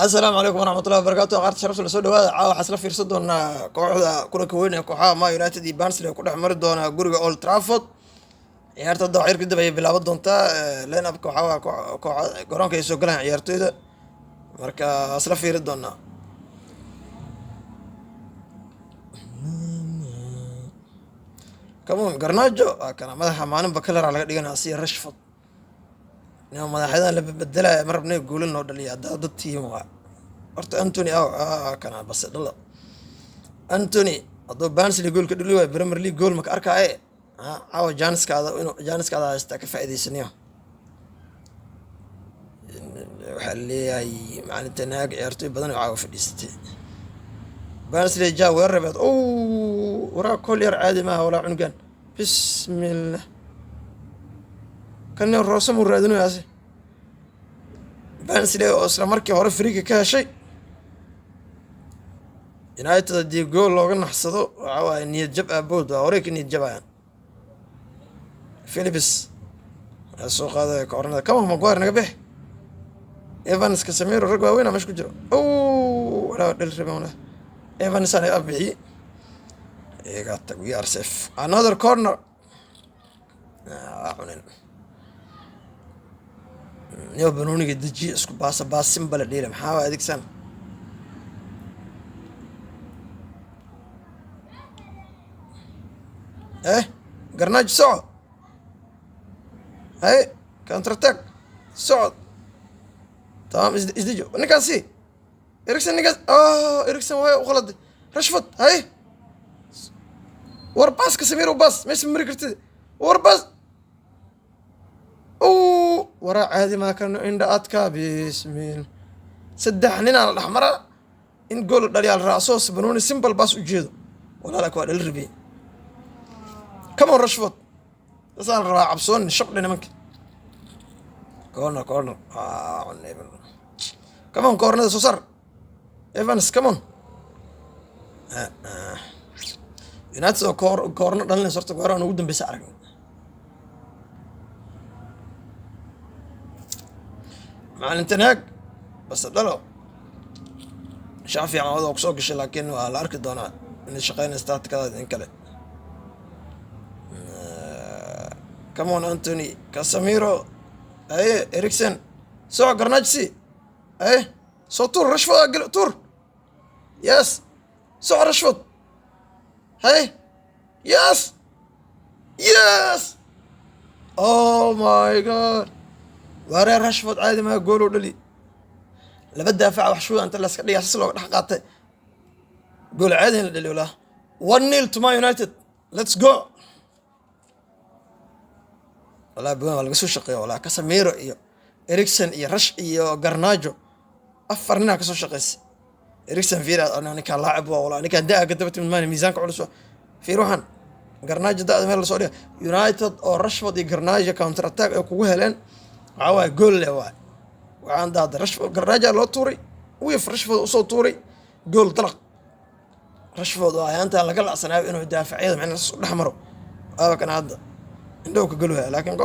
السلام عليكم ورحمة الله وبركاته. قارت شرفت لسoo dhawaada caawa waxaa isla fiirsan doonaa kooxda kulanka weyn ee kooxaha Man United iyo Barnsley oo ku dhex mari doona guriga Old Trafford. ciyaarta hadda waxyar kadib ayay bilaaban doontaa. line-up-ka waxaa waa kooxa garoonka ay soo galayaan ciyaartoyda, marka isla fiiri doonaa. Come on Garnacho kana madaxa maalinba kalar laga dhiganaa si Rashford inuu madaxadan la beddelaya mar rabnay guulin noo dhaliya dad tiim waa horta Anthony kana bas dhalo Anthony haduu Barnsley gool ka dhali waay Premier League gool ma ka arkaaye caawa Janiskaada haysta ka faa'iideysanayo. waxaa leeyahay maalinta naag ciyaartoy badan oo caawa fadhiistay Barnsley jaa weerar rabaad waraa kol yar caadi maaha walaa cunugan bismillah kan roosam u raadinayaasi Barnsley oo isla markii hore friiga ka heshay United hadii gool looga naxsado waxa waay niyad jab abood waa hore ka niyad jabayaan. Phillips soo qaaday koornada kama Maguire naga bix Evans ka Samir rag waaweyn ama isku jiro wala dhal rabana Evans ana abixi eega tagwi RCF another corner cunin yo banoniga daji isku baas simple dheela maxaa adeegsan Garnacho socod counter attack socod تمام ازدجوا نكاسي إريكسن نكاس إريكسن وهاي وغلط رشفت هاي ورباس كسمير وباس ما اسم مريكرت ورباس وراء عادي ما كان عند أتكا بسم الله سدحنينا على الأحمر إن جول داريال راسوس بنوني سيمبل باس وجيدو ولا لك ولا الربي كمان رشفت صار عبسون شق لنا ممكن كورنر كمان كورنر سوسر ايفانس كمان يونايتد كورنر دلنا صرت كورنر ودن بس ارق مع الانتهاك بس دلو شافي عن هذا وكسوق الشيء لكن على ارك دونا ان شقين استات كذا ان كله كمان انتوني كاساميرو إريكسن سو غرناجسي سو تور رشفورد تور يس سو رشفورد يس او ماي جاد ورا رشفورد عادي ما جولو دلي لبا دافع وحشوي انت لا اسك دياس لو دخ قاتay جول عادي دلي ولا 1-0 to Man United let's go ولا بوين ولا سو شقيه ولا كاساميرو iyo إريكسن iyo Rush iyo Garnacho afarna ka soo shaqeys إريكسن fiira ana ka laacib wala ninka daa ka dabtay man miisaanka culus fiiruhan Garnacho daa meel soo dhigay United oo Rashford iyo Garnacho counter attack ay kugu heleen waxa gool leh waxaan daa Rashford Garnacho loo tuuray wiif Rashford soo tuuray gool dalaq Rashford oo ayaanta laga lacsanaayo inuu daafacyada macna soo dhaxmaro kan hadda indhow ka galwaa laakiin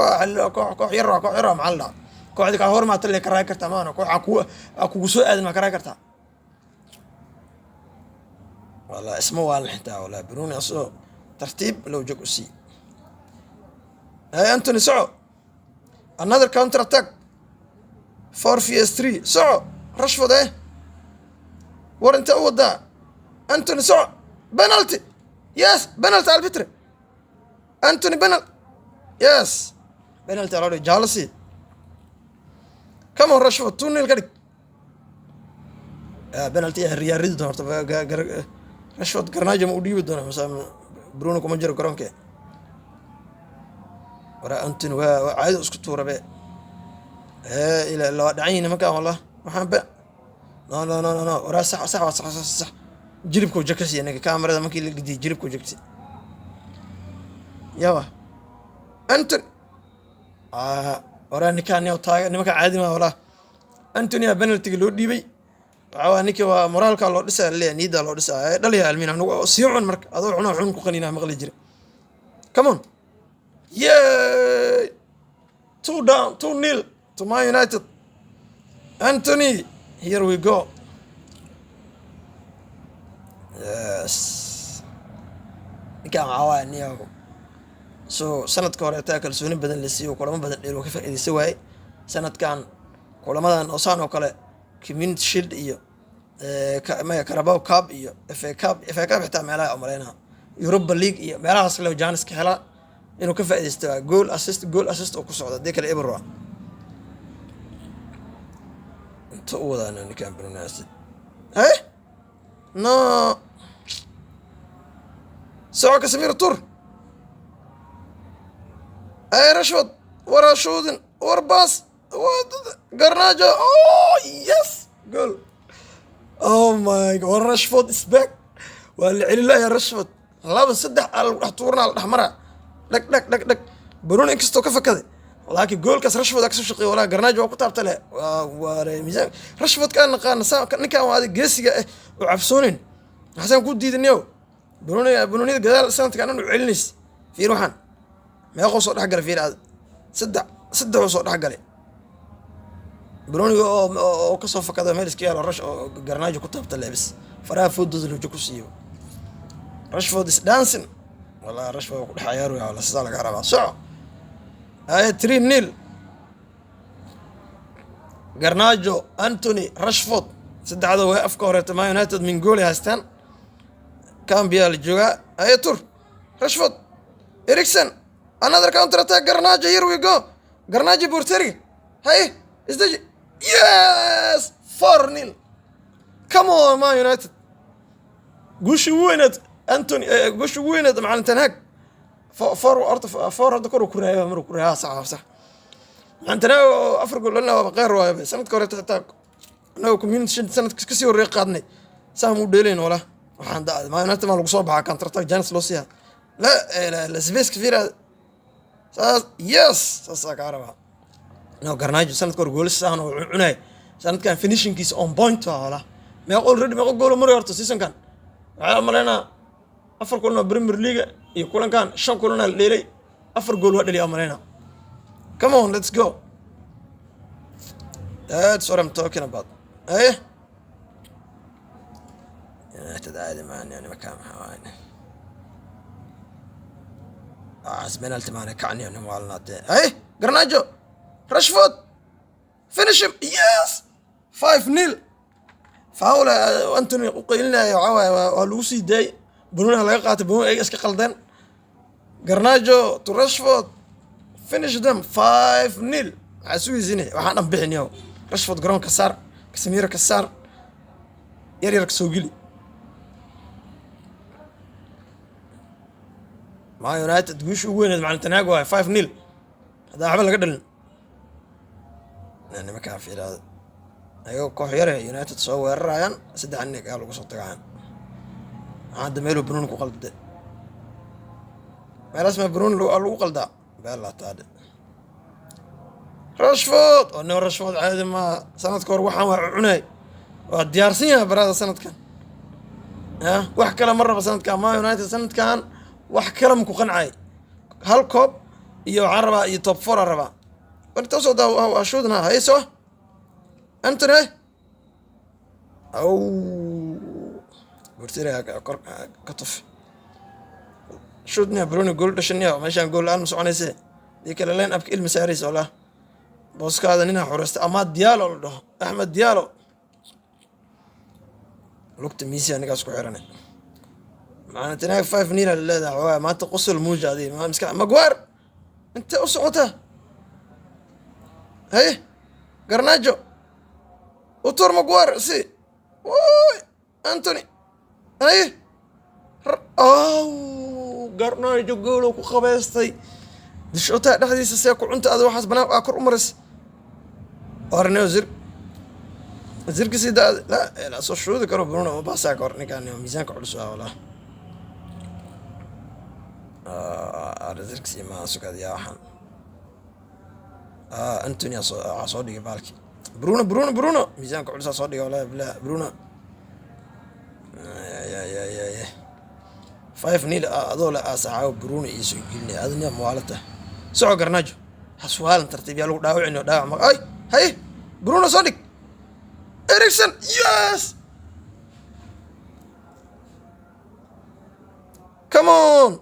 koox yar macallin kooxda ka horma tale ka raay kartaa maana koox kugu soo aadan ma ka raay kartaa wala isma wala xitaa wala Bruno asoo tartiib loo joog u sii Anthony Sow another counter attack 4-3 Sow Rashford waranta wada Anthony Sow penalty yes penalty على فكرة Anthony penalty yes penalty على جالسي كمان رشفورد تونيل كدك penalty ريال ريد دون رشفورد Garnacho ما وديو دون مثلا برونو كمان جرو كرونك ورا أنتوني وعايز اسكت تورا بقى إلى لو دعيني مكان والله محمد لا ورا صح جربكو جكسي يعني كاميرا ممكن اللي جربكو جكسي يوا أنتوني ورا نكان يو تاج نمك عادي ما ولا أنتوني بنالتي لو ديبي عوانيك ومورالك الله لسه اللي نيدا الله لسه دليل علمنا إنه سيعون مرك هذول عنق قنينا مغلي جري كمان ياي 2-0 to Man United Anthony here we go. Yes. ninkaan waxaa waaye niyago so sanadka hore taa kalsooni badan la siiyo kulamo badan dheer oo ka faa'iideysan waaye sanadkan kulamadan oo saan oo kale community shield iyo Carabao Cup iyo FA Cup xitaa meelaha umaleynaa Europa League iyo meelahaas loo jaanis ka hela inuu ka faa'iideysto goal assist oo ku socda hadii kale eber waa inta u wadana ninkaan Brunas no سواء كسمير الطر اي رشوت ورا شودن ورا باص قرناجة اوه يس جول اوه ماي جاد رشفورد از باك والعلي لا يا رشفورد لابس صدح راح تورنا على الاحمر لك برون انكستو كفى كذا ولكن جول كاس رشفورد اكسو شقي ولا قرناجة وقطع بتله ميزان رشفورد كان كان هذا جيسي وعفسونين حسن كود ديد النيو بروني قدال سنة كانوا علنيس في روحان ما يقول صوت حق في هذا صدق صوت حق لي بروني او كسوف كذا ميلس كيال رش قرناجو كتبت اللبس فرا فود اللي جوكسيو رشفورد دانسن والله رشفورد حيارو ولا سالك عربا سو هاي 3 نيل قرناجو انتوني رشفورد صدق هذا وقف كورة ما يونايتد من جولي هاستان كان بيال جوجا اي تور رشفورد إريكسن another counter attack Garnacho here we go Garnacho بورتيري هاي ازدج yes 4-0 come on ما يونايتد قوش وينت انتوني قوش وينت مع تنهاج فور هذا كره كره مرو كره صح عندنا افرق لنا غير سنه كره تاع لو كوميونتي سنه كسي وري قادني سامو ديلين ولا waxaan daa ma inta ma lagu soo baxaa counter attack Janis Lucia la space كثيره yes sasa karaba no Garnacho sanad kor gool sahan oo cunay sanad kan finishing kiis on point wala ma already ma gool mar horta season kan waxa malena afar kulna Premier League iyo kulankan shan kulna leelay afar gool waa dhaliya malena come on let's go that's what I'm talking about تدعي معنا يعني مكان حوالي عزبنا التمانة كعني يعني معلنات Garnacho رشفورد finish him yes 5-0 فاول أنتوني قيلنا يا عوا ولوسي داي برونها لا يقعد برون أي إسك قلدان Garnacho to رشفورد finish them 5-0 عسوي زيني وحنا بحني هو رشفورد جرون كسر كسمير كسر يريك سوقلي ما يونايتد وش وين مع تناقوا 5-0 هذا عمل قدل يعني ما كان في هذا ايوه كوخ يرى يونايتد سو ويررايان سد عنك قالوا قصو تقعان عاد ميلو برون كو قلد ما اسمه برون لو قلدا بالله تعالى رشفورد انه رشفورد عادي ما سنه كور waxaan waa cunay waa diyaarsan yahay barada sanadkan wax kala marba sanadkan ma United sanadkan wax kala ku qancay hal koob iyo caraba iyo top 4 araba inta soo daa ashudna hayso Anthony او برتيري كطف شودنا برونو جول دشنيا ماشان جول aan soconayse dii kala leen abka ilma saaris wala booskaada nina xurasta ama Diallo la dhaho Ahmed Diallo lugta Messi aniga isku xiranay معنا تناك 5 نيلا لا ما تقص الموجة هذه ما مسك ماغوار انت اسقطه هي Garnacho وتور ماغوار سي وي انتوني هي Garnacho جولو ku qabeystay dishota dhaxdiisa see ku cunta aad waxaas banaa kor umaris orneo zirki sida la soo shuudi karo Bruno ma baasaa kor ninkan miisaanka culus wala زركسي ما سكاد يا حن أنتوني صادق بالك برونو ميزانك على صادق ولا بلا برونو يا 5-0 هذول أسعى برونو يسجلني هذا موالته سعو Garnacho حسوال ترتيب يالو داوعني داوع أي هاي برونو صادق إريكسن يس كمون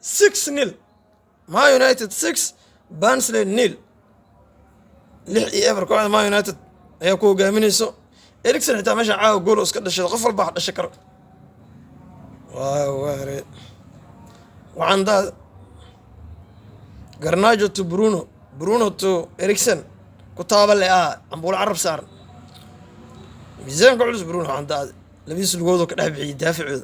6-0 ما يونايتد 6 بانسلي نيل 6-0 كوحدة ما يونايتد هي كو قامينيسو إريكسن حتى ماشي عاو جول اسكت دشة قفل بعض الشكر واو وعن ذا غرناجو تو برونو تو إريكسن كتاب اللي عم بقول عرب صار ميزان قعدس برونو عن ذا لبيس الجودو كده بعيد دافع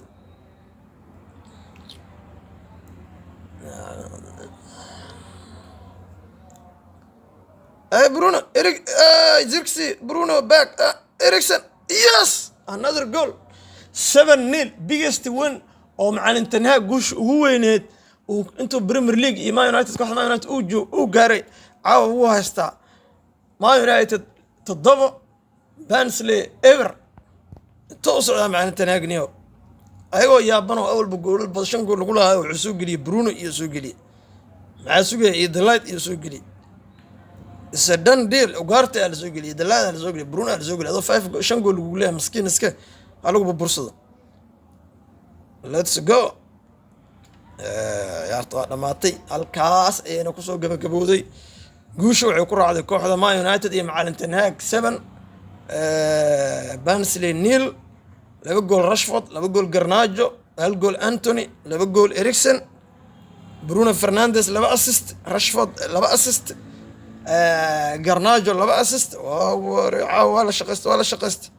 برونو زيركسي برونو باك إريكسن يس another goal 7-0 biggest win oo macalin tanhaa guush ugu weyneed uu intuu Premier League iyo Man United kooxda Man United uu gaaray caawa uu haystaa Man United 7 Barnsley ever intuu socdaa macalin tanhaagniyo ayagoo yaaban oo awalba goolal badan 5 gool lagu lahaa wuxuu soo geliyay Bruno iyo soo geliyay maxaa sugay iyo Delight iyo soo geliyay it's a done deal ugaarta la soo geliyay Delight la soo geliyay Bruno la soo geliyay adoo 5 gool lagu leeyahay miskiin iska halagu bursado let's go yaarta dhamaatay halkaas ayna ku soo gabagabowday guusha waxay ku raacday kooxda Man United iyo macalin Ten Hag 7 Barnsley nil 2 gool Rashford 2 gool Garnacho 1 gool Anthony 2 gool Eriksen Bruno Fernandes 2 assist Rashford 2 assist Garnacho 2 assist ولا شقست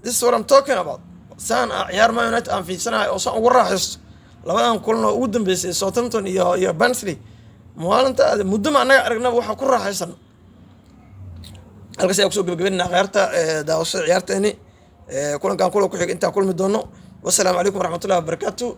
this is what I'm talking about سان عيار ما يونايتد aan fiirsanahay oo saan ugu raaxaysto labadan kulan oo ugu dambeysay Southampton iyo Barnsley maalinta muddo ma anaga aragnaba waxa ku raaxaysan halkaas ay ku soo gabagabeynaa ciyaarta daawashada ciyaarteeni kulankan ku xig inta kulmi doono wassalaamu calaykum waraxmatullaahi wabarakaatuh